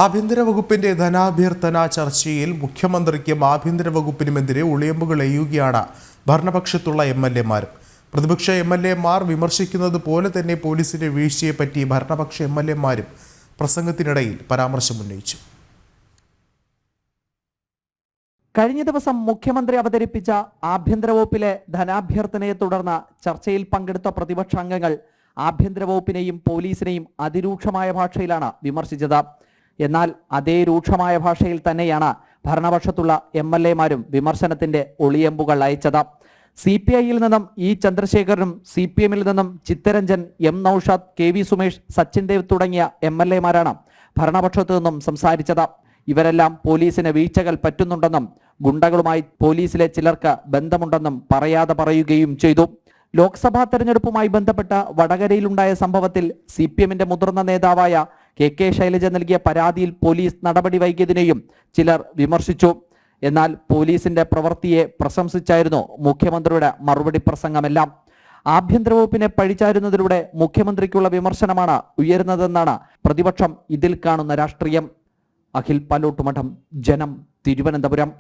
ആഭ്യന്തര വകുപ്പിന്റെ ധനാഭ്യർത്ഥന ചർച്ചയിൽ മുഖ്യമന്ത്രിക്കും ആഭ്യന്തര വകുപ്പിനുമെതിരെ ഉളിയമ്പുകൾ എയ്യുകയാണ് ഭരണപക്ഷത്തുള്ള എംഎൽഎമാരും. പ്രതിപക്ഷ എംഎൽഎമാർ വിമർശിക്കുന്നത് പോലെ തന്നെ പോലീസിന്റെ വീഴ്ചയെപ്പറ്റി ഭരണപക്ഷ എംഎൽഎമാരും പ്രസംഗത്തിനിടയിൽ പരാമർശമുന്നയിച്ചു. കഴിഞ്ഞ ദിവസം മുഖ്യമന്ത്രി അവതരിപ്പിച്ച ആഭ്യന്തര വകുപ്പിലെ ധനാഭ്യർത്ഥനയെ തുടർന്ന് ചർച്ചയിൽ പങ്കെടുത്ത പ്രതിപക്ഷാംഗങ്ങൾ ആഭ്യന്തര വകുപ്പിനെയും പോലീസിനെയും അതിരൂക്ഷമായ ഭാഷയിലാണ് വിമർശിച്ചത്. എന്നാൽ അതേ രൂക്ഷമായ ഭാഷയിൽ തന്നെയാണ് ഭരണപക്ഷത്തുള്ള എംഎൽഎമാരും വിമർശനത്തിന്റെ ഒളിയമ്പുകൾ അയച്ചത്. CPIയിൽ നിന്നും ചന്ദ്രശേഖരനും CPMൽ നിന്നും ചിത്തരഞ്ജൻ, M നൌഷാദ്, KV സുമേഷ്, സച്ചിൻ ദേവ് തുടങ്ങിയ എംഎൽഎമാരാണ് ഭരണപക്ഷത്തു നിന്നും സംസാരിച്ചത്. ഇവരെല്ലാം പോലീസിന് വീഴ്ചകൾ പറ്റുന്നുണ്ടെന്നും ഗുണ്ടകളുമായി പോലീസിലെ ചിലർക്ക് ബന്ധമുണ്ടെന്നും പറയാതെ പറയുകയും ചെയ്തു. ലോക്സഭാ തെരഞ്ഞെടുപ്പുമായി ബന്ധപ്പെട്ട വടകരയിലുണ്ടായ സംഭവത്തിൽ CPMന്റെ മുതിർന്ന നേതാവായ KK ശൈലജ നൽകിയ പരാതിയിൽ പോലീസ് നടപടി വൈകിയതിനെയും ചിലർ വിമർശിച്ചു. എന്നാൽ പോലീസിന്റെ പ്രവൃത്തിയെ പ്രശംസിച്ചായിരുന്നു മുഖ്യമന്ത്രിയുടെ മറുപടി പ്രസംഗമെല്ലാം. ആഭ്യന്തര വകുപ്പിനെ പഴിചാരുന്നതിലൂടെ മുഖ്യമന്ത്രിക്കുള്ള വിമർശനമാണ് ഉയരുന്നതെന്നാണ് പ്രതിപക്ഷം ഇതിൽ കാണുന്ന രാഷ്ട്രീയം. അഖിൽ പാലോട്ടുമഠം, ജനം, തിരുവനന്തപുരം.